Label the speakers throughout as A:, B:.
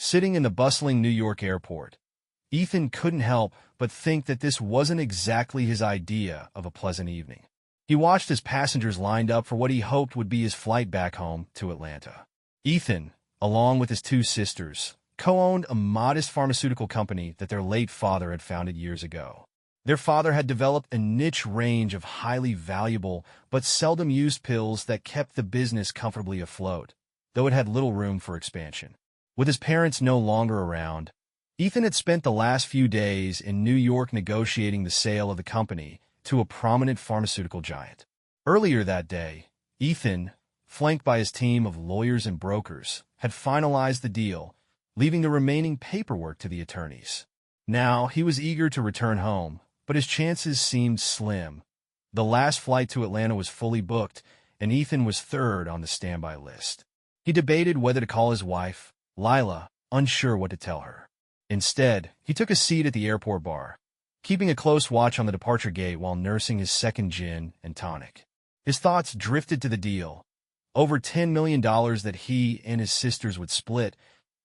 A: Sitting in the bustling New York airport, Ethan couldn't help but think that this wasn't exactly his idea of a pleasant evening. He watched as passengers lined up for what he hoped would be his flight back home to Atlanta. Ethan, along with his two sisters, co-owned a modest pharmaceutical company that their late father had founded years ago. Their father had developed a niche range of highly valuable but seldom used pills that kept the business comfortably afloat, though it had little room for expansion. With his parents no longer around, Ethan had spent the last few days in New York negotiating the sale of the company to a prominent pharmaceutical giant. Earlier that day, Ethan, flanked by his team of lawyers and brokers, had finalized the deal, leaving the remaining paperwork to the attorneys. Now, he was eager to return home, but his chances seemed slim. The last flight to Atlanta was fully booked, and Ethan was third on the standby list. He debated whether to call his wife, Lila, unsure what to tell her. Instead, he took a seat at the airport bar, keeping a close watch on the departure gate while nursing his second gin and tonic. His thoughts drifted to the deal, over $10 million that he and his sisters would split,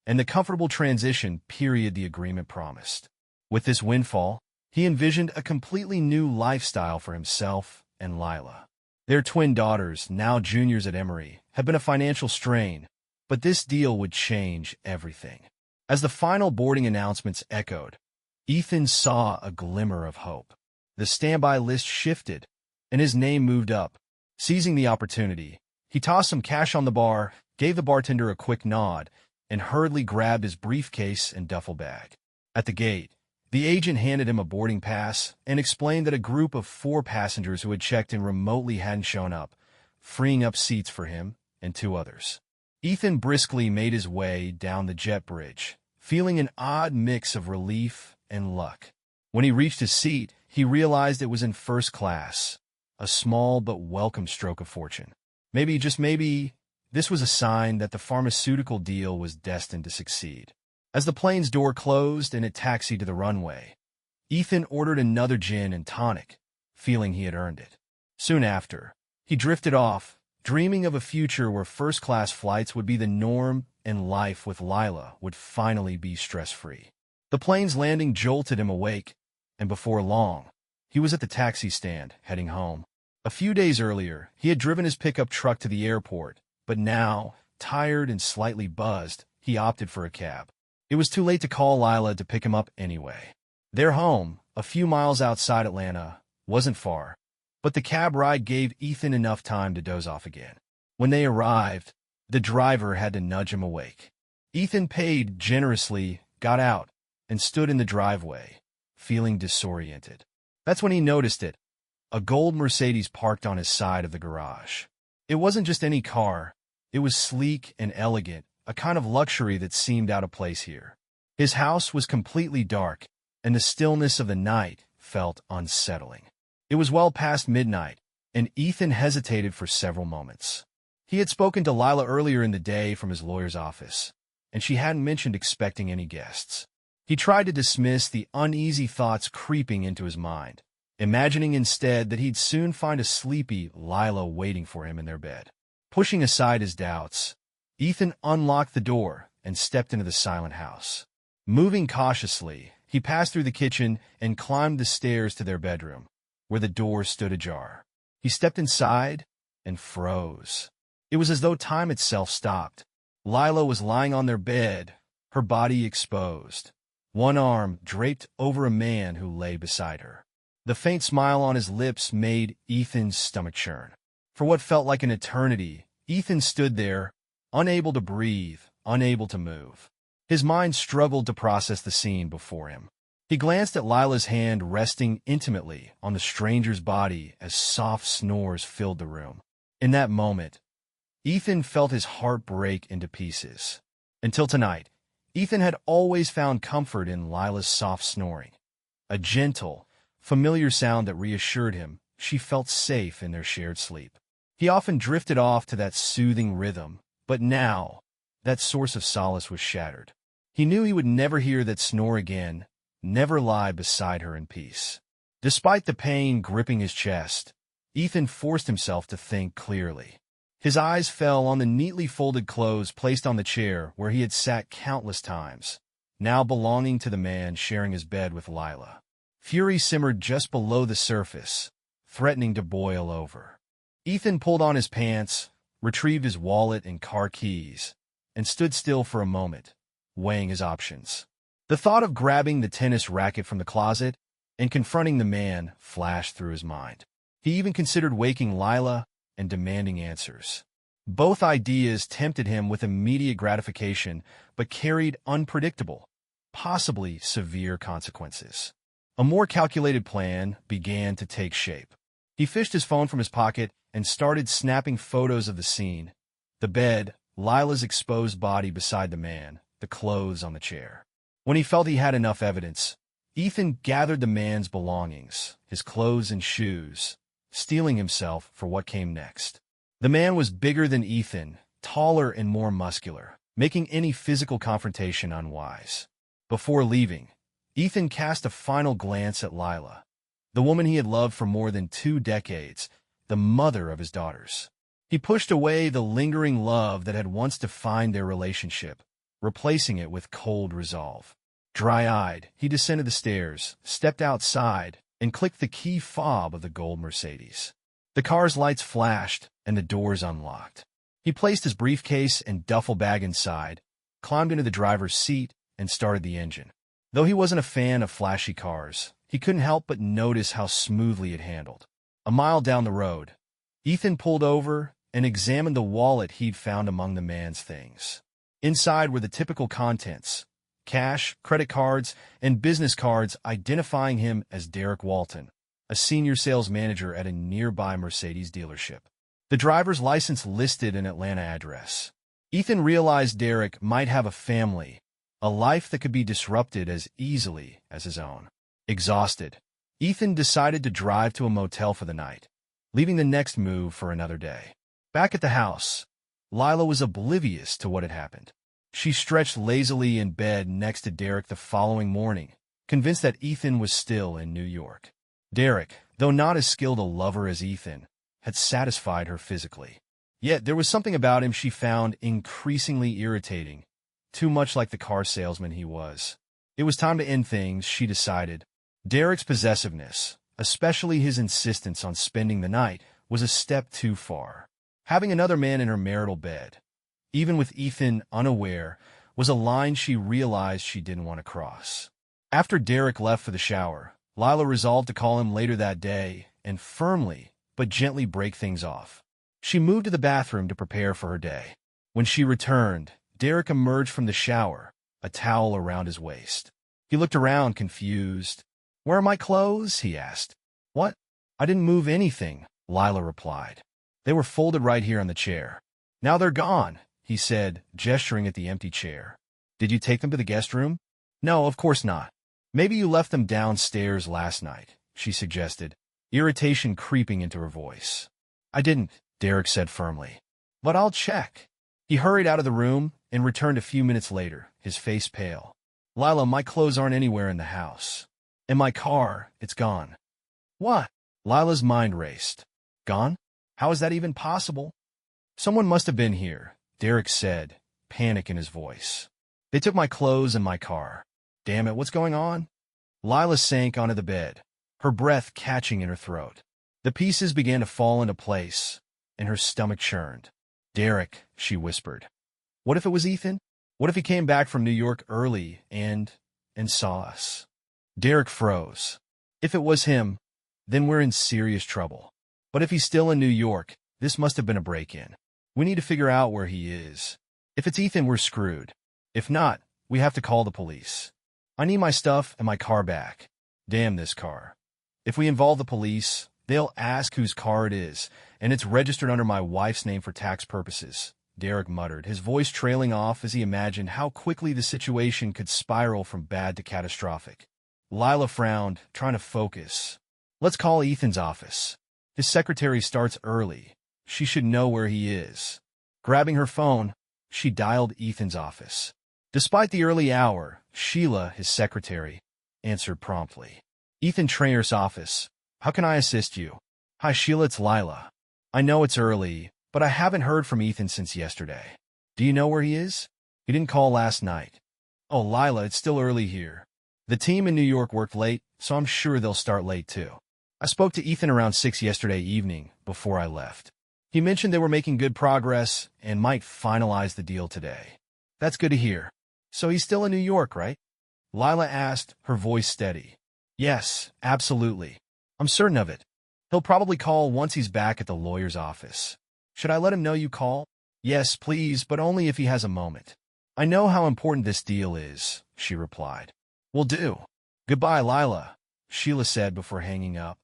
A: and the comfortable transition period the agreement promised. With this windfall, he envisioned a completely new lifestyle for himself and Lila. Their twin daughters, now juniors at Emory, had been a financial strain, but this deal would change everything. As the final boarding announcements echoed, Ethan saw a glimmer of hope. The standby list shifted, and his name moved up. Seizing the opportunity, he tossed some cash on the bar, gave the bartender a quick nod, and hurriedly grabbed his briefcase and duffel bag. At the gate, the agent handed him a boarding pass and explained that a group of 4 passengers who had checked in remotely hadn't shown up, freeing up seats for him and 2 others. Ethan briskly made his way down the jet bridge, feeling an odd mix of relief and luck. When he reached his seat, he realized it was in first class, a small but welcome stroke of fortune. Maybe, just maybe, this was a sign that the pharmaceutical deal was destined to succeed. As the plane's door closed and it taxied to the runway, Ethan ordered another gin and tonic, feeling he had earned it. Soon after, he drifted off, dreaming of a future where first-class flights would be the norm and life with Lila would finally be stress-free. The plane's landing jolted him awake, and before long, he was at the taxi stand, heading home. A few days earlier, he had driven his pickup truck to the airport, but now, tired and slightly buzzed, he opted for a cab. It was too late to call Lila to pick him up anyway. Their home, a few miles outside Atlanta, wasn't far, but the cab ride gave Ethan enough time to doze off again. When they arrived, the driver had to nudge him awake. Ethan paid generously, got out, and stood in the driveway, feeling disoriented. That's when he noticed it, a gold Mercedes parked on his side of the garage. It wasn't just any car, it was sleek and elegant, a kind of luxury that seemed out of place here. His house was completely dark, and the stillness of the night felt unsettling. It was well past midnight, and Ethan hesitated for several moments. He had spoken to Lila earlier in the day from his lawyer's office, and she hadn't mentioned expecting any guests. He tried to dismiss the uneasy thoughts creeping into his mind, imagining instead that he'd soon find a sleepy Lila waiting for him in their bed. Pushing aside his doubts, Ethan unlocked the door and stepped into the silent house. Moving cautiously, he passed through the kitchen and climbed the stairs to their bedroom, where the door stood ajar. He stepped inside and froze. It was as though time itself stopped. Lila was lying on their bed, her body exposed, one arm draped over a man who lay beside her. The faint smile on his lips made Ethan's stomach churn. For what felt like an eternity, Ethan stood there, unable to breathe, unable to move. His mind struggled to process the scene before him. He glanced at Lila's hand resting intimately on the stranger's body as soft snores filled the room. In that moment, Ethan felt his heart break into pieces. Until tonight, Ethan had always found comfort in Lila's soft snoring, a gentle, familiar sound that reassured him she felt safe in their shared sleep. He often drifted off to that soothing rhythm, but now, that source of solace was shattered. He knew he would never hear that snore again, never lie beside her in peace. Despite the pain gripping his chest, Ethan forced himself to think clearly. His eyes fell on the neatly folded clothes placed on the chair where he had sat countless times, now belonging to the man sharing his bed with Lila. Fury simmered just below the surface, threatening to boil over. Ethan pulled on his pants, retrieved his wallet and car keys, and stood still for a moment, weighing his options. The thought of grabbing the tennis racket from the closet and confronting the man flashed through his mind. He even considered waking Lila and demanding answers. Both ideas tempted him with immediate gratification, but carried unpredictable, possibly severe consequences. A more calculated plan began to take shape. He fished his phone from his pocket and started snapping photos of the scene: the bed, Lila's exposed body beside the man, the clothes on the chair. When he felt he had enough evidence, Ethan gathered the man's belongings, his clothes and shoes, steeling himself for what came next. The man was bigger than Ethan, taller and more muscular, making any physical confrontation unwise. Before leaving, Ethan cast a final glance at Lila, the woman he had loved for more than 2 decades, the mother of his daughters. He pushed away the lingering love that had once defined their relationship, replacing it with cold resolve. Dry-eyed, he descended the stairs, stepped outside, and clicked the key fob of the gold Mercedes. The car's lights flashed, and the doors unlocked. He placed his briefcase and duffel bag inside, climbed into the driver's seat, and started the engine. Though he wasn't a fan of flashy cars, he couldn't help but notice how smoothly it handled. A mile down the road, Ethan pulled over and examined the wallet he'd found among the man's things. Inside were the typical contents: cash, credit cards, and business cards identifying him as Derek Walton, a senior sales manager at a nearby Mercedes dealership. The driver's license listed an Atlanta address. Ethan realized Derek might have a family, a life that could be disrupted as easily as his own. Exhausted, Ethan decided to drive to a motel for the night, leaving the next move for another day. Back at the house, Lila was oblivious to what had happened. She stretched lazily in bed next to Derek the following morning, convinced that Ethan was still in New York. Derek, though not as skilled a lover as Ethan, had satisfied her physically. Yet there was something about him she found increasingly irritating, too much like the car salesman he was. It was time to end things, she decided. Derek's possessiveness, especially his insistence on spending the night, was a step too far. Having another man in her marital bed, even with Ethan unaware, was a line she realized she didn't want to cross. After Derek left for the shower, Lila resolved to call him later that day and firmly but gently break things off. She moved to the bathroom to prepare for her day. When she returned, Derek emerged from the shower, a towel around his waist. He looked around, confused. "Where are my clothes?" he asked. "What? I didn't move anything," Lila replied. "They were folded right here on the chair." "Now they're gone," he said, gesturing at the empty chair. "Did you take them to the guest room?" "No, of course not." "Maybe you left them downstairs last night," she suggested, irritation creeping into her voice. "I didn't," Derek said firmly. "But I'll check." He hurried out of the room and returned a few minutes later, his face pale. "Lila, my clothes aren't anywhere in the house. And my car, it's gone." "What?" Lila's mind raced. "Gone? How is that even possible?" "Someone must have been here," Derek said, panic in his voice. "They took my clothes and my car. Damn it, what's going on?" Lila sank onto the bed, her breath catching in her throat. The pieces began to fall into place, and her stomach churned. "Derek," she whispered. "What if it was Ethan? What if he came back from New York early and saw us?" Derek froze. If it was him, then we're in serious trouble. But if he's still in New York, this must have been a break-in. We need to figure out where he is. If it's Ethan, we're screwed. If not, we have to call the police. I need my stuff and my car back. Damn this car. If we involve the police, they'll ask whose car it is, and it's registered under my wife's name for tax purposes, Derek muttered, his voice trailing off as he imagined how quickly the situation could spiral from bad to catastrophic. Lila frowned, trying to focus. "Let's call Ethan's office. His secretary starts early. She should know where he is." Grabbing her phone, she dialed Ethan's office. Despite the early hour, Sheila, his secretary, answered promptly. "Ethan Trainer's office. How can I assist you?" "Hi, Sheila, it's Lila. I know it's early, but I haven't heard from Ethan since yesterday. Do you know where he is? He didn't call last night. Oh, Lila, it's still early here. The team in New York worked late, so I'm sure they'll start late too. I spoke to Ethan around 6 yesterday evening before I left. He mentioned they were making good progress and might finalize the deal today. That's good to hear. So he's still in New York, right? Lila asked, her voice steady. Yes, absolutely. I'm certain of it. He'll probably call once he's back at the lawyer's office. Should I let him know you call? Yes, please, but only if he has a moment. I know how important this deal is, she replied. Will do. Goodbye, Lila, Sheila said before hanging up.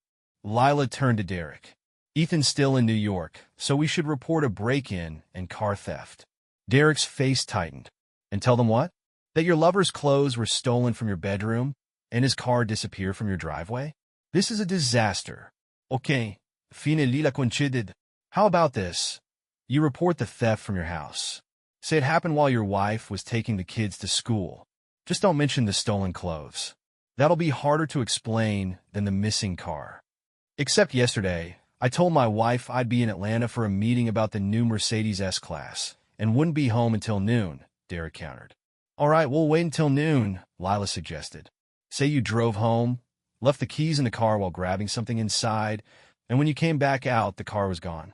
A: Lila turned to Derek. Ethan's still in New York, so we should report a break-in and car theft. Derek's face tightened. And tell them what? That your lover's clothes were stolen from your bedroom and his car disappeared from your driveway? This is a disaster. Okay, fine la coincided. How about this? You report the theft from your house. Say it happened while your wife was taking the kids to school. Just don't mention the stolen clothes. That'll be harder to explain than the missing car. Except yesterday, I told my wife I'd be in Atlanta for a meeting about the new Mercedes S-Class and wouldn't be home until noon, Derek countered. All right, we'll wait until noon, Lila suggested. Say you drove home, left the keys in the car while grabbing something inside, and when you came back out, the car was gone.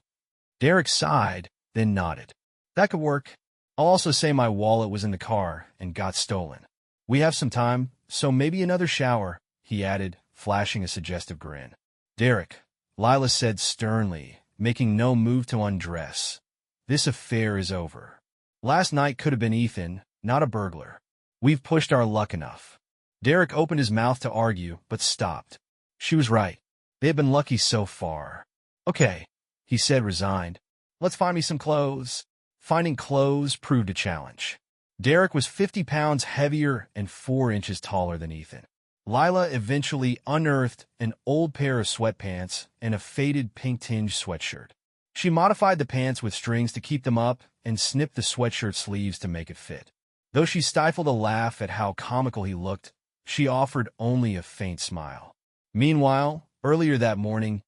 A: Derek sighed, then nodded. That could work. I'll also say my wallet was in the car and got stolen. We have some time, so maybe another shower, he added, flashing a suggestive grin. Derek, Lila said sternly, making no move to undress. This affair is over. Last night could have been Ethan, not a burglar. We've pushed our luck enough. Derek opened his mouth to argue, but stopped. She was right. They had been lucky so far. Okay, he said, resigned. Let's find me some clothes. Finding clothes proved a challenge. Derek was 50 pounds heavier and 4 inches taller than Ethan. Lila eventually unearthed an old pair of sweatpants and a faded pink-tinged sweatshirt. She modified the pants with strings to keep them up and snipped the sweatshirt sleeves to make it fit. Though she stifled a laugh at how comical he looked, she offered only a faint smile. Meanwhile, earlier that morning,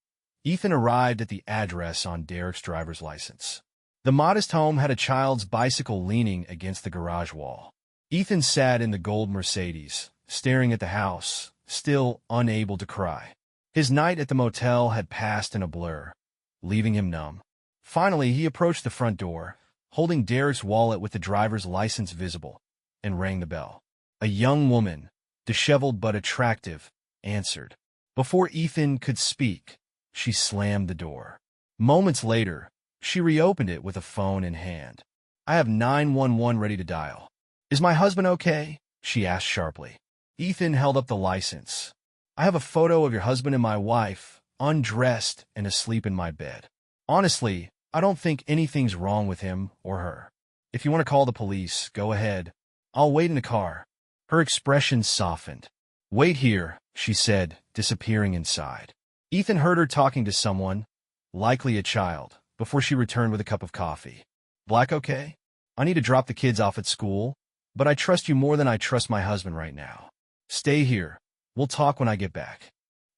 A: Ethan arrived at the address on Derek's driver's license. The modest home had a child's bicycle leaning against the garage wall. Ethan sat in the gold Mercedes, staring at the house, still unable to cry. His night at the motel had passed in a blur, leaving him numb. Finally, he approached the front door, holding Derek's wallet with the driver's license visible, and rang the bell. A young woman, disheveled but attractive, answered. Before Ethan could speak, she slammed the door. Moments later, she reopened it with a phone in hand. I have 911 ready to dial. Is my husband okay? She asked sharply. Ethan held up the license. I have a photo of your husband and my wife, undressed and asleep in my bed. Honestly, I don't think anything's wrong with him or her. If you want to call the police, go ahead. I'll wait in the car. Her expression softened. Wait here, she said, disappearing inside. Ethan heard her talking to someone, likely a child, before she returned with a cup of coffee. Black okay? I need to drop the kids off at school, but I trust you more than I trust my husband right now. Stay here. We'll talk when I get back.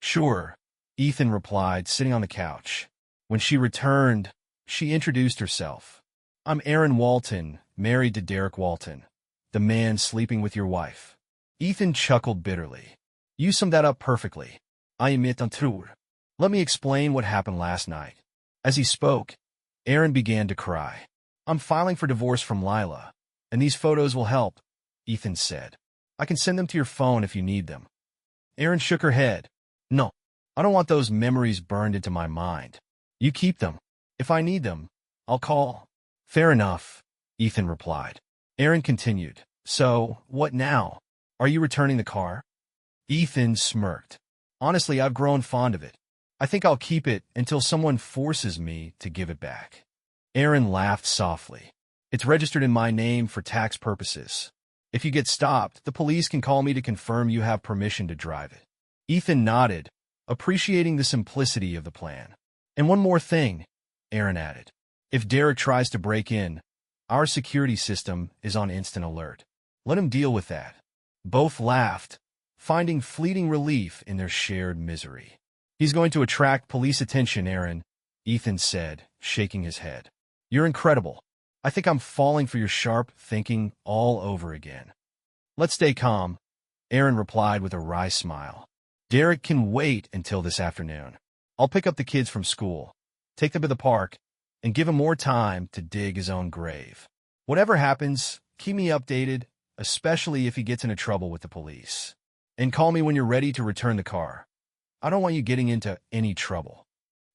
A: Sure, Ethan replied, sitting on the couch. When she returned, she introduced herself. I'm Aaron Walton, married to Derek Walton, the man sleeping with your wife. Ethan chuckled bitterly. You summed that up perfectly. I am it untrue. Let me explain what happened last night. As he spoke, Aaron began to cry. I'm filing for divorce from Lila, and these photos will help, Ethan said. I can send them to your phone if you need them. Aaron shook her head. No, I don't want those memories burned into my mind. You keep them. If I need them, I'll call. Fair enough, Ethan replied. Aaron continued. So, what now? Are you returning the car? Ethan smirked. Honestly, I've grown fond of it. I think I'll keep it until someone forces me to give it back. Aaron laughed softly. It's registered in my name for tax purposes. If you get stopped, the police can call me to confirm you have permission to drive it. Ethan nodded, appreciating the simplicity of the plan. And one more thing, Aaron added. If Derek tries to break in, our security system is on instant alert. Let him deal with that. Both laughed, finding fleeting relief in their shared misery. He's going to attract police attention, Aaron, Ethan said, shaking his head. You're incredible. I think I'm falling for your sharp thinking all over again. Let's stay calm, Aaron replied with a wry smile. Derek can wait until this afternoon. I'll pick up the kids from school, take them to the park, and give him more time to dig his own grave. Whatever happens, keep me updated, especially if he gets into trouble with the police. And call me when you're ready to return the car. I don't want you getting into any trouble.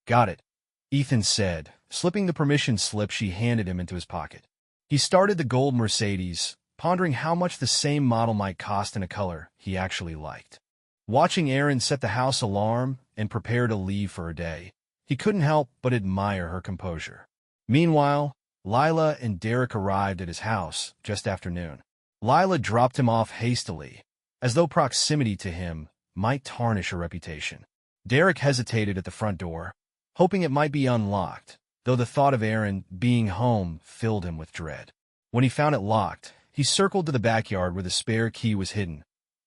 A: Got it, Ethan said, slipping the permission slip she handed him into his pocket. He started the gold Mercedes, pondering how much the same model might cost in a color he actually liked. Watching Aaron set the house alarm and prepare to leave for her day, he couldn't help but admire her composure. Meanwhile, Lila and Derek arrived at his house just after noon. Lila dropped him off hastily, as though proximity to him might tarnish her reputation. Derek hesitated at the front door, hoping it might be unlocked, though the thought of Aaron being home filled him with dread. When he found it locked, he circled to the backyard where the spare key was hidden,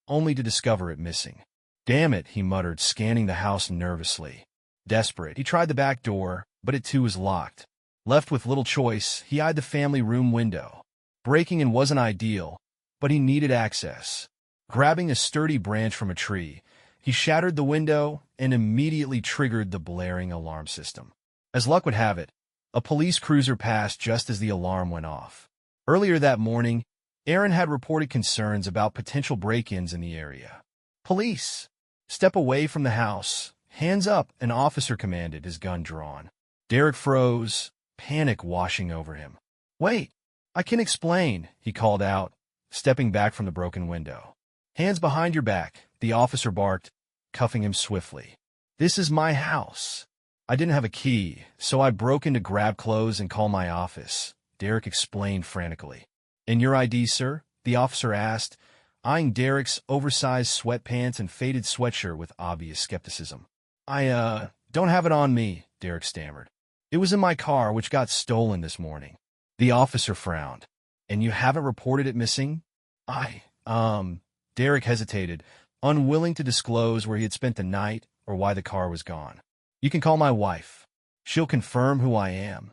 A: only to discover it missing. Damn it, he muttered, scanning the house nervously. Desperate, he tried the back door, but it too was locked. Left with little choice, he eyed the family room window. Breaking in wasn't ideal, but he needed access. Grabbing a sturdy branch from a tree, he shattered the window and immediately triggered the blaring alarm system. As luck would have it, a police cruiser passed just as the alarm went off. Earlier that morning, Aaron had reported concerns about potential break-ins in the area. Police! Step away from the house. Hands up, an officer commanded, his gun drawn. Derek froze, panic washing over him. Wait, I can explain, he called out, stepping back from the broken window. Hands behind your back, the officer barked, cuffing him swiftly. This is my house. I didn't have a key, so I broke in to grab clothes and call my office, Derek explained frantically. And your ID, sir? The officer asked, eyeing Derek's oversized sweatpants and faded sweatshirt with obvious skepticism. I don't have it on me, Derek stammered. It was in my car, which got stolen this morning. The officer frowned. And you haven't reported it missing? Derek hesitated, unwilling to disclose where he had spent the night or why the car was gone. You can call my wife. She'll confirm who I am.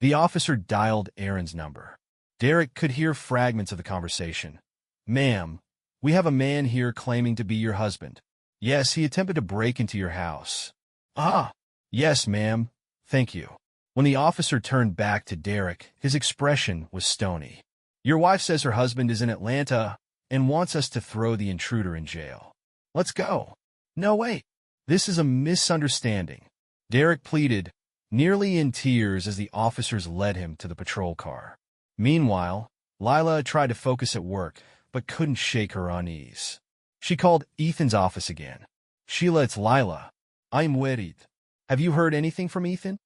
A: The officer dialed Aaron's number. Derek could hear fragments of the conversation. Ma'am, we have a man here claiming to be your husband. Yes, he attempted to break into your house. Yes, ma'am. Thank you. When the officer turned back to Derek, his expression was stony. Your wife says her husband is in Atlanta and wants us to throw the intruder in jail. Let's go. No, wait. This is a misunderstanding, Derek pleaded, nearly in tears as the officers led him to the patrol car. Meanwhile, Lila tried to focus at work, but couldn't shake her unease. She called Ethan's office again. Sheila, it's Lila. I'm worried. Have you heard anything from Ethan?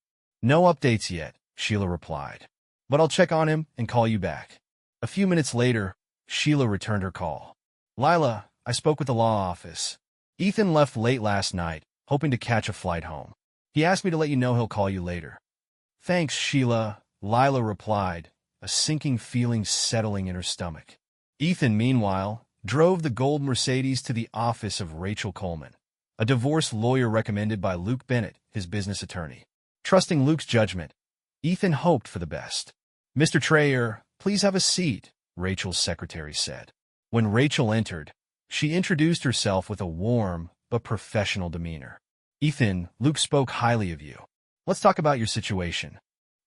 A: No updates yet, Sheila replied. But I'll check on him and call you back. A few minutes later, Sheila returned her call. Lila, I spoke with the law office. Ethan left late last night, hoping to catch a flight home. He asked me to let you know he'll call you later. Thanks, Sheila, Lila replied, a sinking feeling settling in her stomach. Ethan, meanwhile, drove the gold Mercedes to the office of Rachel Coleman, a divorce lawyer recommended by Luke Bennett, his business attorney. Trusting Luke's judgment, Ethan hoped for the best. Mr. Trayer, please have a seat, Rachel's secretary said. When Rachel entered, she introduced herself with a warm but professional demeanor. Ethan, Luke spoke highly of you. Let's talk about your situation.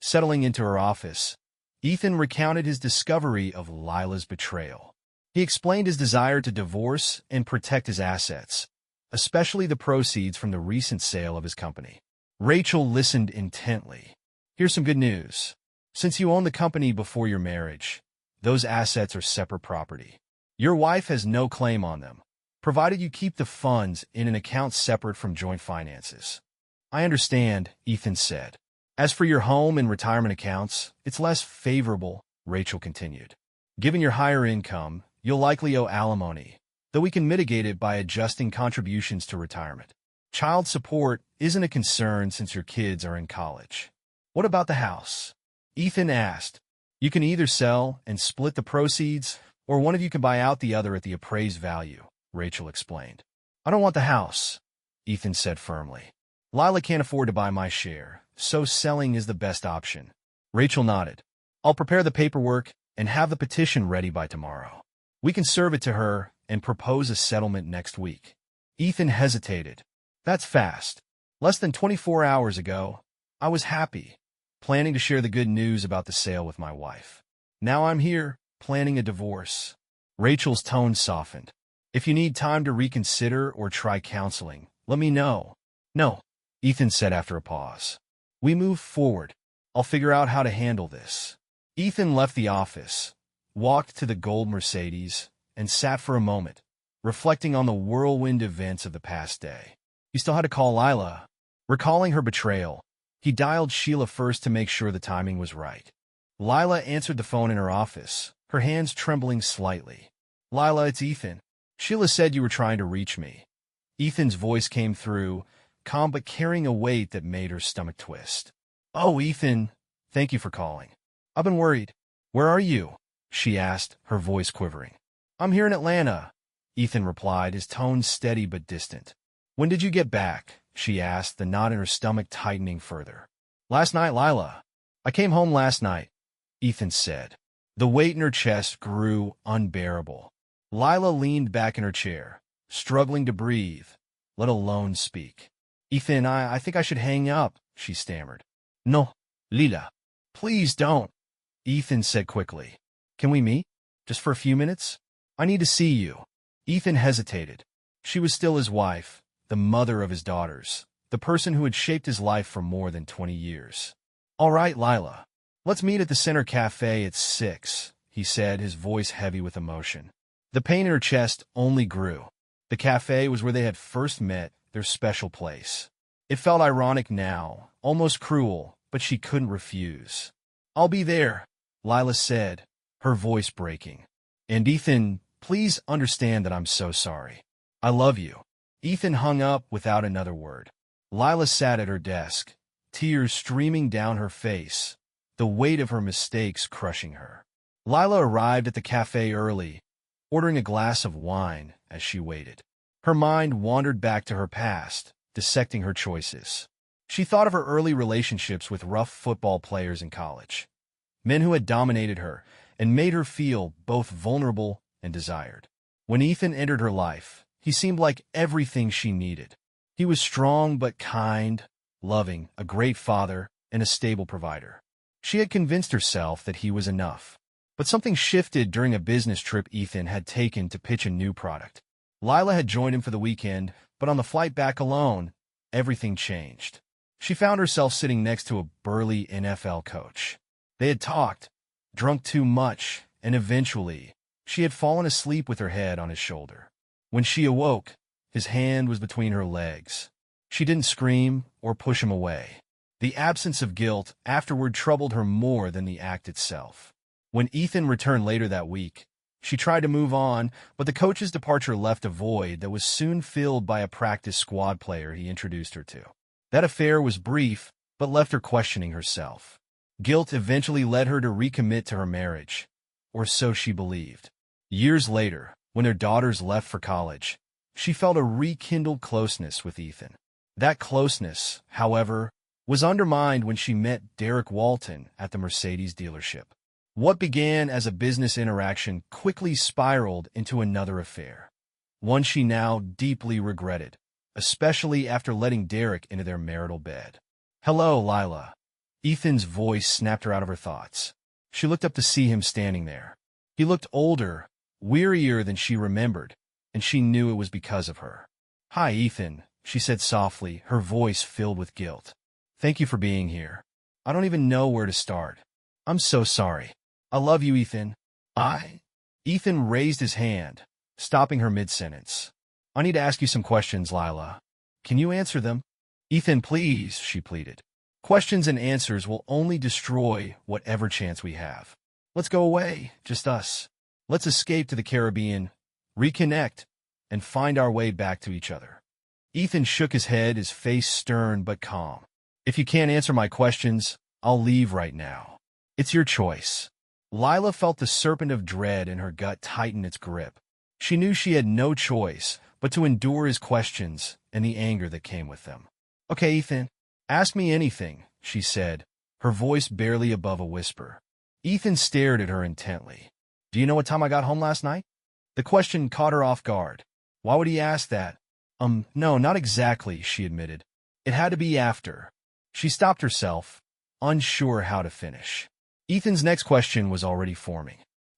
A: Settling into her office, Ethan recounted his discovery of Lila's betrayal. He explained his desire to divorce and protect his assets, especially the proceeds from the recent sale of his company. Rachel listened intently. Here's some good news. Since you own the company before your marriage, those assets are separate property. Your wife has no claim on them, provided you keep the funds in an account separate from joint finances. I understand, Ethan said. As for your home and retirement accounts, it's less favorable, Rachel continued. Given your higher income, you'll likely owe alimony, though we can mitigate it by adjusting contributions to retirement. Child support isn't a concern since your kids are in college. What about the house? Ethan asked. You can either sell and split the proceeds, or one of you can buy out the other at the appraised value, Rachel explained. I don't want the house, Ethan said firmly. Lila can't afford to buy my share, so selling is the best option. Rachel nodded. I'll prepare the paperwork and have the petition ready by tomorrow. We can serve it to her and propose a settlement next week. Ethan hesitated. That's fast. Less than 24 hours ago, I was happy, planning to share the good news about the sale with my wife. Now I'm here, planning a divorce. Rachel's tone softened. If you need time to reconsider or try counseling, let me know. No, Ethan said after a pause. We move forward. I'll figure out how to handle this. Ethan left the office, walked to the gold Mercedes, and sat for a moment, reflecting on the whirlwind events of the past day. He still had to call Lila. Recalling her betrayal, he dialed Sheila first to make sure the timing was right. Lila answered the phone in her office, her hands trembling slightly. Lila, it's Ethan. Sheila said you were trying to reach me. Ethan's voice came through, calm but carrying a weight that made her stomach twist. Oh, Ethan, thank you for calling. I've been worried. Where are you? She asked, her voice quivering. I'm here in Atlanta, Ethan replied, his tone steady but distant. When did you get back? She asked, the knot in her stomach tightening further. Last night, Lila. I came home last night, Ethan said. The weight in her chest grew unbearable. Lila leaned back in her chair, struggling to breathe, let alone speak. Ethan, I think I should hang up, she stammered. No, Lila. Please don't, Ethan said quickly. Can we meet? Just for a few minutes? I need to see you. Ethan hesitated. She was still his wife, the mother of his daughters, the person who had shaped his life for more than 20 years. All right, Lila. Let's meet at the Center Cafe at 6, he said, his voice heavy with emotion. The pain in her chest only grew. The cafe was where they had first met, their special place. It felt ironic now, almost cruel, but she couldn't refuse. I'll be there, Lila said, her voice breaking. And Ethan, please understand that I'm so sorry. I love you. Ethan hung up without another word. Lila sat at her desk, tears streaming down her face, the weight of her mistakes crushing her. Lila arrived at the cafe early, ordering a glass of wine as she waited. Her mind wandered back to her past, dissecting her choices. She thought of her early relationships with rough football players in college, men who had dominated her and made her feel both vulnerable and desired. When Ethan entered her life, he seemed like everything she needed. He was strong but kind, loving, a great father, and a stable provider. She had convinced herself that he was enough. But something shifted during a business trip Ethan had taken to pitch a new product. Lila had joined him for the weekend, but on the flight back alone, everything changed. She found herself sitting next to a burly NFL coach. They had talked, drunk too much, and eventually, she had fallen asleep with her head on his shoulder. When she awoke, his hand was between her legs. She didn't scream or push him away. The absence of guilt afterward troubled her more than the act itself. When Ethan returned later that week, she tried to move on, but the coach's departure left a void that was soon filled by a practice squad player he introduced her to. That affair was brief, but left her questioning herself. Guilt eventually led her to recommit to her marriage, or so she believed. Years later, when their daughters left for college, she felt a rekindled closeness with Ethan. That closeness, however, was undermined when she met Derek Walton at the Mercedes dealership. What began as a business interaction quickly spiraled into another affair, one she now deeply regretted, especially after letting Derek into their marital bed. Hello, Lila. Ethan's voice snapped her out of her thoughts. She looked up to see him standing there. He looked older, wearier than she remembered, and she knew it was because of her. Hi, Ethan, she said softly, her voice filled with guilt. Thank you for being here. I don't even know where to start. I'm so sorry. I love you, Ethan. Ethan raised his hand, stopping her mid-sentence. I need to ask you some questions, Lila. Can you answer them? Ethan, please, she pleaded. Questions and answers will only destroy whatever chance we have. Let's go away, just us. Let's escape to the Caribbean, reconnect, and find our way back to each other. Ethan shook his head, his face stern but calm. If you can't answer my questions, I'll leave right now. It's your choice. Lila felt the serpent of dread in her gut tighten its grip. She knew she had no choice but to endure his questions and the anger that came with them. Okay, Ethan, ask me anything, she said, her voice barely above a whisper. Ethan stared at her intently. "Do you know what time I got home last night?" The question caught her off guard. Why would he ask that? No, not exactly, she admitted. It had to be after. She stopped herself, unsure how to finish. Ethan's next question was already forming.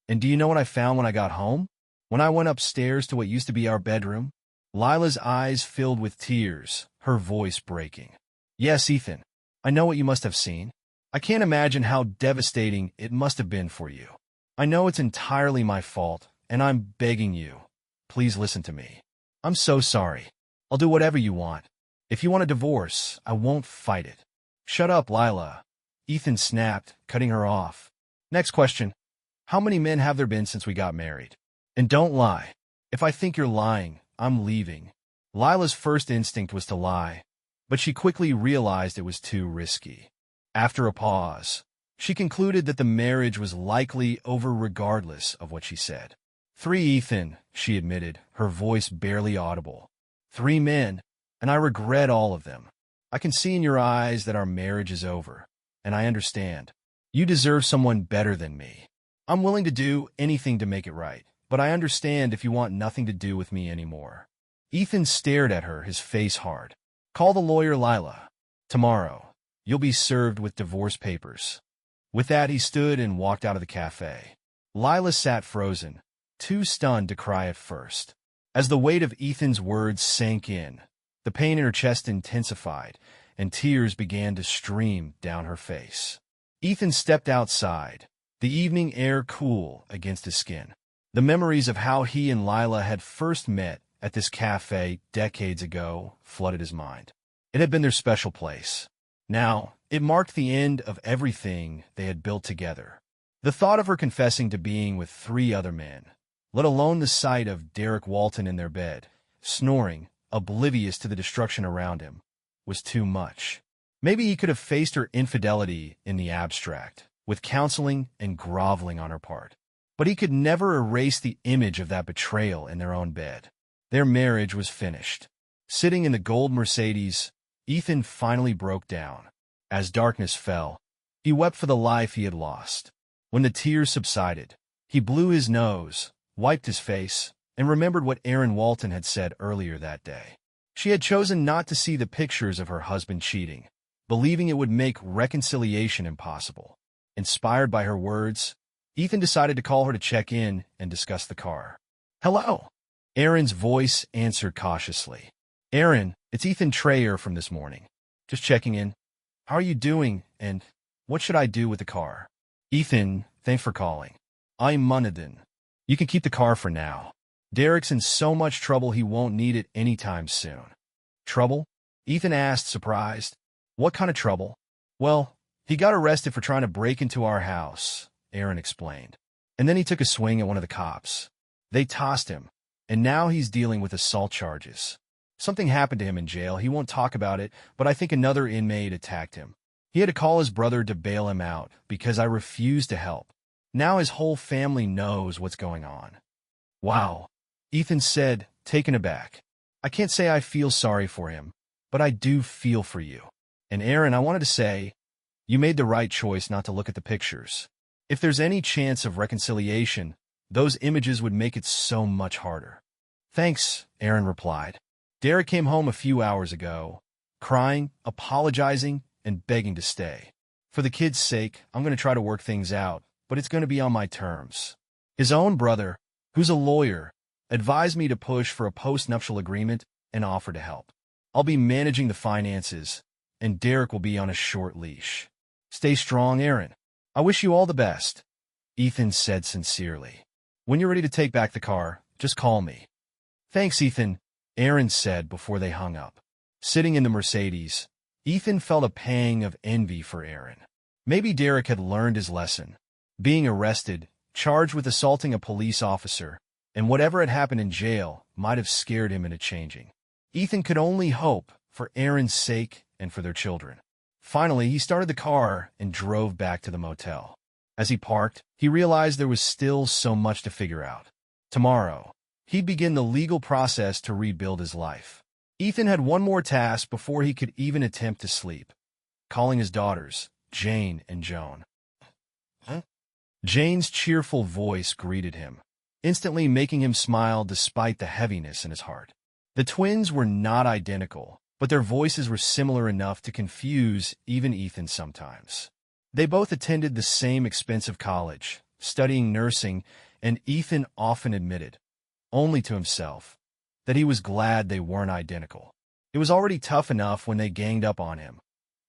A: "And do you know what I found when I got home? When I went upstairs to what used to be our bedroom?" Lila's eyes filled with tears, her voice breaking. "Yes, Ethan. I know what you must have seen. I can't imagine how devastating it must have been for you. I know it's entirely my fault, and I'm begging you. Please listen to me. I'm so sorry. I'll do whatever you want. If you want a divorce, I won't fight it." "Shut up, Lila," Ethan snapped, cutting her off. "Next question. How many men have there been since we got married? And don't lie. If I think you're lying, I'm leaving." Lila's first instinct was to lie, but she quickly realized it was too risky. After a pause, she concluded that the marriage was likely over regardless of what she said. "3, Ethan," she admitted, her voice barely audible. "3 men, and I regret all of them. I can see in your eyes that our marriage is over, and I understand. You deserve someone better than me. I'm willing to do anything to make it right, but I understand if you want nothing to do with me anymore." Ethan stared at her, his face hard. "Call the lawyer, Lila. Tomorrow, you'll be served with divorce papers." With that, he stood and walked out of the cafe. Lila sat frozen, too stunned to cry at first. As the weight of Ethan's words sank in, the pain in her chest intensified, and tears began to stream down her face. Ethan stepped outside, the evening air cool against his skin. The memories of how he and Lila had first met at this cafe decades ago flooded his mind. It had been their special place. Now, it marked the end of everything they had built together. The thought of her confessing to being with 3 other men, let alone the sight of Derek Walton in their bed, snoring, oblivious to the destruction around him, was too much. Maybe he could have faced her infidelity in the abstract, with counseling and groveling on her part. But he could never erase the image of that betrayal in their own bed. Their marriage was finished. Sitting in the gold Mercedes, Ethan finally broke down. As darkness fell, he wept for the life he had lost. When the tears subsided, he blew his nose, wiped his face, and remembered what Erin Walton had said earlier that day. She had chosen not to see the pictures of her husband cheating, believing it would make reconciliation impossible. Inspired by her words, Ethan decided to call her to check in and discuss the car. "Hello." Erin's voice answered cautiously. "Erin, it's Ethan Trayer from this morning. Just checking in. How are you doing, and what should I do with the car?" "Ethan, thanks for calling. I'm Munadin. You can keep the car for now. Derek's in so much trouble he won't need it anytime soon." "Trouble?" Ethan asked, surprised. "What kind of trouble?" "Well, he got arrested for trying to break into our house," Erin explained. "And then he took a swing at one of the cops. They tossed him, and now he's dealing with assault charges. Something happened to him in jail. He won't talk about it, but I think another inmate attacked him. He had to call his brother to bail him out because I refused to help. Now his whole family knows what's going on." "Wow," Ethan said, taken aback. "I can't say I feel sorry for him, but I do feel for you. And Erin, I wanted to say, you made the right choice not to look at the pictures. If there's any chance of reconciliation, those images would make it so much harder." "Thanks," Erin replied. "Derek came home a few hours ago, crying, apologizing, and begging to stay. For the kids' sake, I'm going to try to work things out, but it's going to be on my terms. His own brother, who's a lawyer, advised me to push for a post-nuptial agreement and offer to help. I'll be managing the finances, and Derek will be on a short leash. Stay strong, Erin. I wish you all the best," Ethan said sincerely. "When you're ready to take back the car, just call me." "Thanks, Ethan," Erin said before they hung up. Sitting in the Mercedes, Ethan felt a pang of envy for Erin. Maybe Derek had learned his lesson. Being arrested, charged with assaulting a police officer, and whatever had happened in jail might have scared him into changing. Ethan could only hope for Erin's sake and for their children. Finally, he started the car and drove back to the motel. As he parked, he realized there was still so much to figure out. Tomorrow, he'd begin the legal process to rebuild his life. Ethan had one more task before he could even attempt to sleep: calling his daughters, Jane and Joan. Huh? Jane's cheerful voice greeted him, instantly making him smile despite the heaviness in his heart. The twins were not identical, but their voices were similar enough to confuse even Ethan sometimes. They both attended the same expensive college, studying nursing, and Ethan often admitted, only to himself, that he was glad they weren't identical. It was already tough enough when they ganged up on him.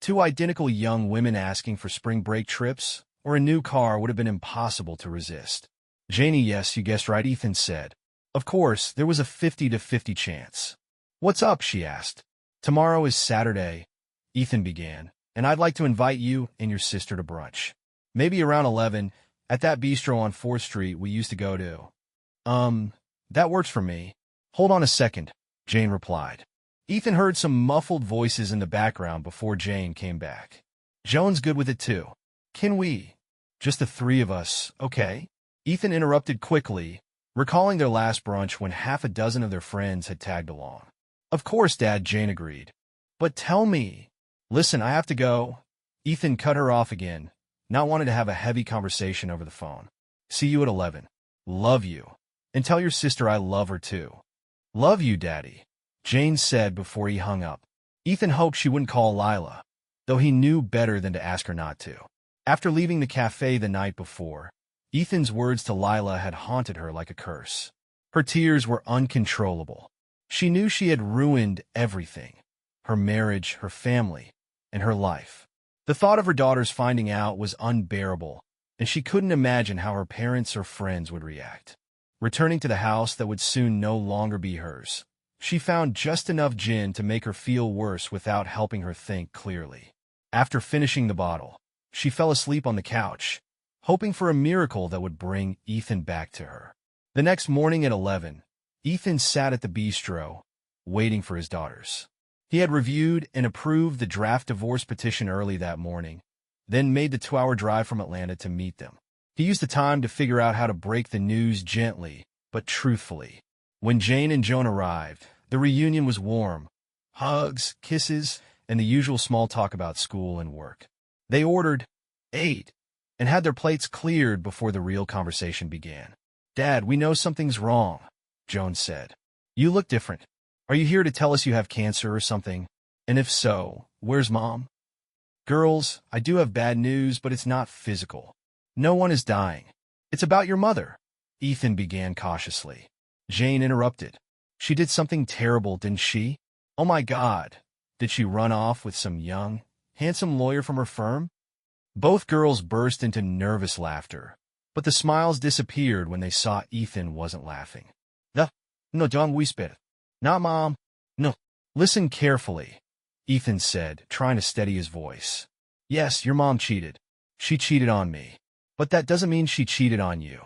A: Two identical young women asking for spring break trips or a new car would have been impossible to resist. Janie, yes, you guessed right, Ethan said. Of course, there was a 50-50 chance. What's up, she asked. Tomorrow is Saturday, Ethan began, and I'd like to invite you and your sister to brunch. Maybe around 11, at that bistro on 4th Street we used to go to. That works for me. Hold on a second, Jane replied. Ethan heard some muffled voices in the background before Jane came back. Joan's good with it too. Can we? Just the three of us, okay? Ethan interrupted quickly, recalling their last brunch when half a dozen of their friends had tagged along. Of course, Dad, Jane agreed. But tell me. Listen, I have to go. Ethan cut her off again, not wanting to have a heavy conversation over the phone. See you at 11. Love you. And tell your sister I love her too. Love you, Daddy, Jane said before he hung up. Ethan hoped she wouldn't call Lila, though he knew better than to ask her not to. After leaving the cafe the night before, Ethan's words to Lila had haunted her like a curse. Her tears were uncontrollable. She knew she had ruined everything, her marriage, her family, and her life. The thought of her daughters finding out was unbearable, and she couldn't imagine how her parents or friends would react. Returning to the house that would soon no longer be hers, she found just enough gin to make her feel worse without helping her think clearly. After finishing the bottle, she fell asleep on the couch, hoping for a miracle that would bring Ethan back to her. The next morning at 11, Ethan sat at the bistro, waiting for his daughters. He had reviewed and approved the draft divorce petition early that morning, then made the 2-hour drive from Atlanta to meet them. He used the time to figure out how to break the news gently, but truthfully. When Jane and Joan arrived, the reunion was warm. Hugs, kisses, and the usual small talk about school and work. They ordered, ate, and had their plates cleared before the real conversation began. Dad, we know something's wrong, Joan said. You look different. Are you here to tell us you have cancer or something? And if so, where's Mom? Girls, I do have bad news, but it's not physical. No one is dying. It's about your mother, Ethan began cautiously. Jane interrupted. She did something terrible, didn't she? Oh my God, did she run off with some young, handsome lawyer from her firm? Both girls burst into nervous laughter, but the smiles disappeared when they saw Ethan wasn't laughing. No, don't whisper. Not Mom. No. Listen carefully, Ethan said, trying to steady his voice. Yes, your mom cheated. She cheated on me. But that doesn't mean she cheated on you.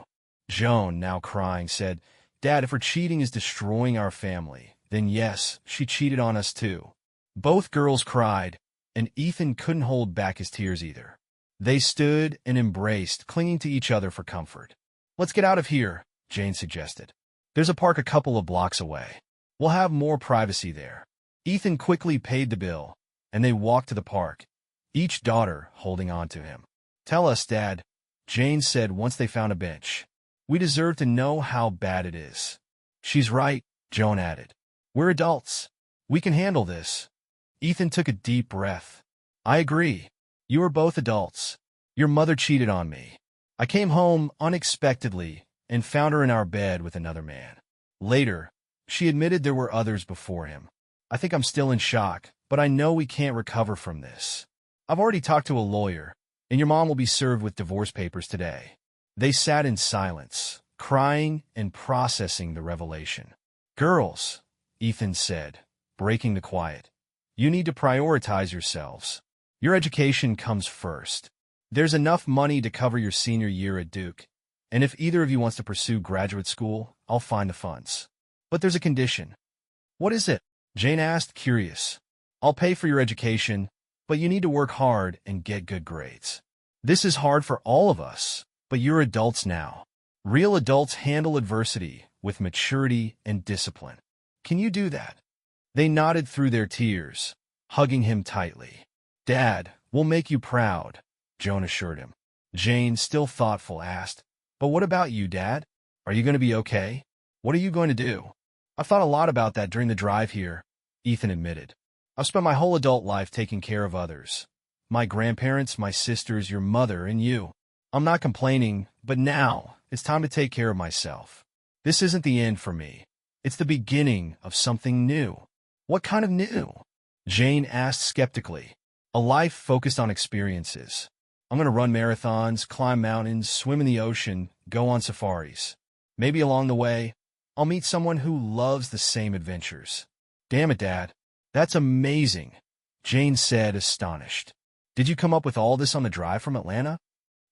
A: Joan, now crying, said, Dad, if her cheating is destroying our family, then yes, she cheated on us too. Both girls cried, and Ethan couldn't hold back his tears either. They stood and embraced, clinging to each other for comfort. Let's get out of here, Jane suggested. There's a park a couple of blocks away. We'll have more privacy there. Ethan quickly paid the bill, and they walked to the park, each daughter holding on to him. Tell us, Dad, Jane said once they found a bench. We deserve to know how bad it is. She's right, Joan added. We're adults. We can handle this. Ethan took a deep breath. I agree. You are both adults. Your mother cheated on me. I came home unexpectedly and found her in our bed with another man. Later, she admitted there were others before him. I think I'm still in shock, but I know we can't recover from this. I've already talked to a lawyer, and your mom will be served with divorce papers today. They sat in silence, crying and processing the revelation. Girls, Ethan said, breaking the quiet. You need to prioritize yourselves. Your education comes first. There's enough money to cover your senior year at Duke, and if either of you wants to pursue graduate school, I'll find the funds. But there's a condition. What is it? Jane asked, curious. I'll pay for your education, but you need to work hard and get good grades. This is hard for all of us, but you're adults now. Real adults handle adversity with maturity and discipline. Can you do that? They nodded through their tears, hugging him tightly. Dad, we'll make you proud, Joan assured him. Jane, still thoughtful, asked, "But what about you, Dad? Are you going to be okay? What are you going to do?" "I've thought a lot about that during the drive here," Ethan admitted. "I've spent my whole adult life taking care of others. My grandparents, my sisters, your mother, and you. I'm not complaining, but now it's time to take care of myself. This isn't the end for me. It's the beginning of something new." "What kind of new?" Jane asked skeptically. "A life focused on experiences. I'm going to run marathons, climb mountains, swim in the ocean, go on safaris. Maybe along the way, I'll meet someone who loves the same adventures." "Damn it, Dad. That's amazing," Jane said, astonished. "Did you come up with all this on the drive from Atlanta?"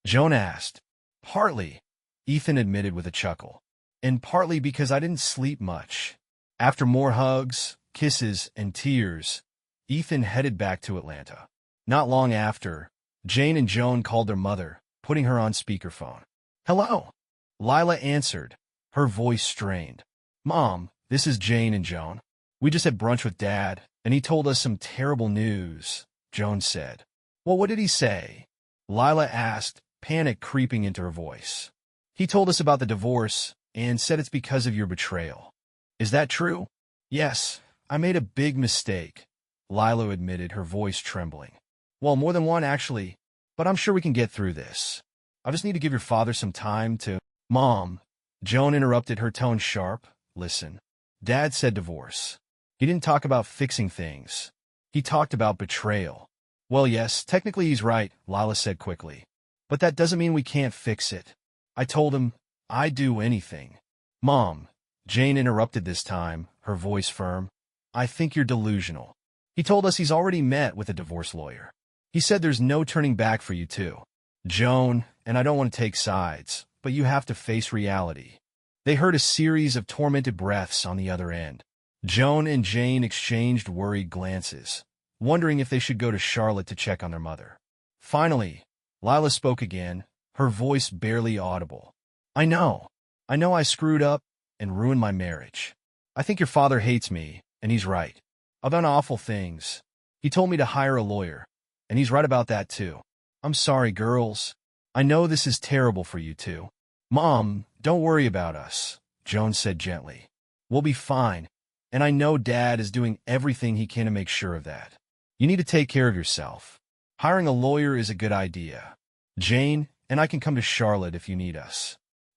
A: Joan asked. "Partly," Ethan admitted with a chuckle. "And partly because I didn't sleep much." After more hugs, kisses, and tears, Ethan headed back to Atlanta. Not long after, Jane and Joan called their mother, putting her on speakerphone. "Hello," Lila answered, her voice strained. "Mom, this is Jane and Joan. We just had brunch with Dad, and he told us some terrible news," Joan said. "Well, what did he say?" Lila asked, panic creeping into her voice. "He told us about the divorce and said it's because of your betrayal." "Is that true?" "Yes, I made a big mistake," Lila admitted, her voice trembling. "Well, more than one, actually, but I'm sure we can get through this. I just need to give your father some time to—" "Mom," Joan interrupted, her tone sharp. "Listen, Dad said divorce. He didn't talk about fixing things. He talked about betrayal." "Well, yes, technically he's right," Lila said quickly. "But that doesn't mean we can't fix it. I told him I'd do anything." "Mom," Jane interrupted this time, her voice firm, "I think you're delusional. He told us he's already met with a divorce lawyer. He said there's no turning back for you two." "Joan, and I don't want to take sides, but you have to face reality." They heard a series of tormented breaths on the other end. Joan and Jane exchanged worried glances, wondering if they should go to Charlotte to check on their mother. Finally, Lila spoke again, her voice barely audible. I know I screwed up and ruined my marriage. I think your father hates me, and he's right. I've done awful things. He told me to hire a lawyer, and he's right about that too. I'm sorry, girls. I know this is terrible for you two." "Mom, don't worry about us," Joan said gently. "We'll be fine, and I know Dad is doing everything he can to make sure of that. You need to take care of yourself. Hiring a lawyer is a good idea. Jane and I can come to Charlotte if you need us."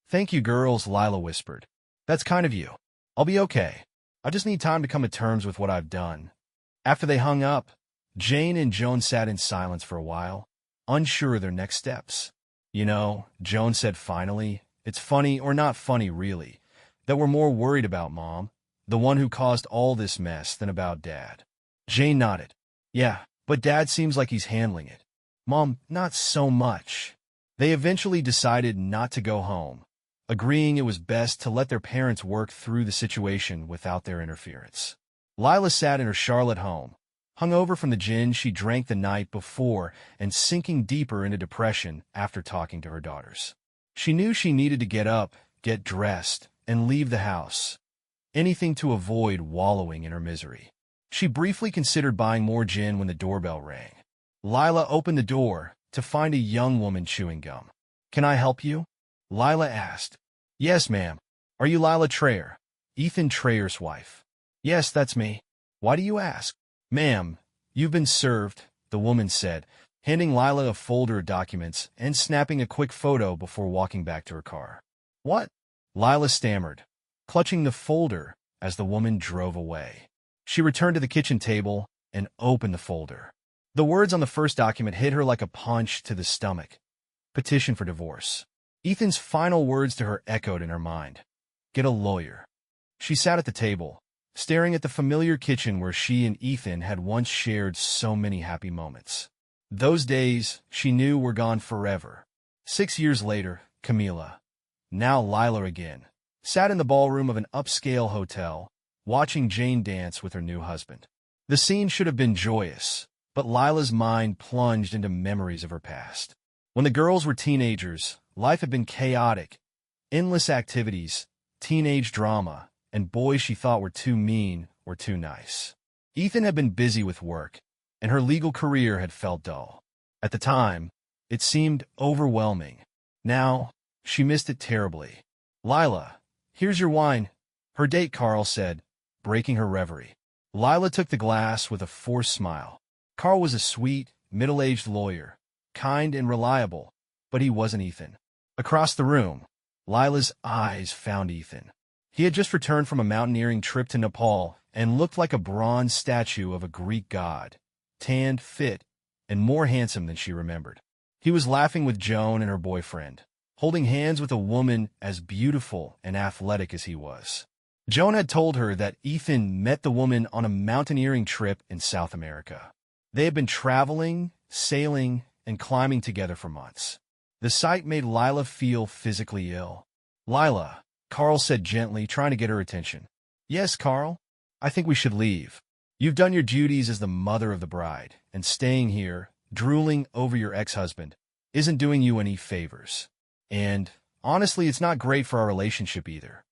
A: "Thank you, girls," Lila whispered. "That's kind of you. I'll be okay. I just need time to come to terms with what I've done." After they hung up, Jane and Joan sat in silence for a while, unsure of their next steps. "You know," Joan said finally, "it's funny, or not funny really, that we're more worried about Mom, the one who caused all this mess, than about Dad." Jane nodded. "Yeah, but Dad seems like he's handling it. Mom, not so much." They eventually decided not to go home, agreeing it was best to let their parents work through the situation without their interference. Lila sat in her Charlotte home, hungover from the gin she drank the night before and sinking deeper into depression after talking to her daughters. She knew she needed to get up, get dressed, and leave the house, anything to avoid wallowing in her misery. She briefly considered buying more gin when the doorbell rang. Lila opened the door to find a young woman chewing gum. "Can I help you?" Lila asked. "Yes, ma'am. Are you Lila Trayer, Ethan Trayer's wife?" "Yes, that's me. Why do you ask?" "Ma'am, you've been served," the woman said, handing Lila a folder of documents and snapping a quick photo before walking back to her car. "What?" Lila stammered, clutching the folder as the woman drove away. She returned to the kitchen table and opened the folder. The words on the first document hit her like a punch to the stomach. Petition for divorce. Ethan's final words to her echoed in her mind. Get a lawyer. She sat at the table, staring at the familiar kitchen where she and Ethan had once shared so many happy moments. Those days, she knew, were gone forever. 6 years later, Camila, now Lila again, sat in the ballroom of an upscale hotel, watching Jane dance with her new husband. The scene should have been joyous, but Lila's mind plunged into memories of her past. When the girls were teenagers, life had been chaotic. Endless activities, teenage drama, and boys she thought were too mean or too nice. Ethan had been busy with work, and her legal career had felt dull. At the time, It seemed overwhelming. Now, she missed it terribly. "Lila, here's your wine," her date Carl said, breaking her reverie. Lila took the glass with a forced smile. Carl was a sweet, middle-aged lawyer, kind and reliable, but he wasn't Ethan. Across the room, Lila's eyes found Ethan. He had just returned from a mountaineering trip to Nepal and looked like a bronze statue of a Greek god, tanned, fit, and more handsome than she remembered. He was laughing with Joan and her boyfriend, holding hands with a woman as beautiful and athletic as he was. Joan had told her that Ethan met the woman on a mountaineering trip in South America. They had been traveling, sailing, and climbing together for months. The sight made Lila feel physically ill. "Lila," Carl said gently, trying to get her attention. "Yes, Carl, I think we should leave. You've done your duties as the mother of the bride, and staying here, drooling over your ex-husband, isn't doing you any favors. And, honestly, it's not great for our relationship either."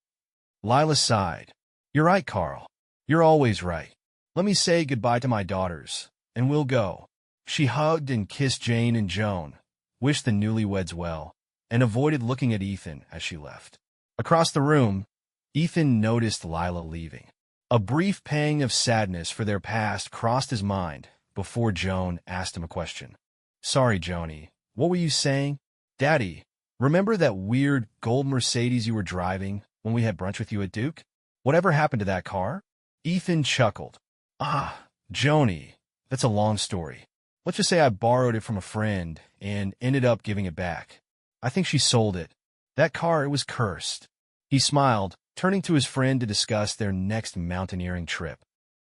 A: Lila sighed. "You're right, Carl. You're always right. Let me say goodbye to my daughters, and we'll go." She hugged and kissed Jane and Joan, wished the newlyweds well, and avoided looking at Ethan as she left. Across the room, Ethan noticed Lila leaving. A brief pang of sadness for their past crossed his mind before Joan asked him a question. "Sorry, Joni, what were you saying?" "Daddy, remember that weird gold Mercedes you were driving when we had brunch with you at Duke? Whatever happened to that car?" Ethan chuckled. "Ah, Joni, that's a long story. Let's just say I borrowed it from a friend and ended up giving it back. I think she sold it. That car, it was cursed." He smiled, turning to his friend to discuss their next mountaineering trip.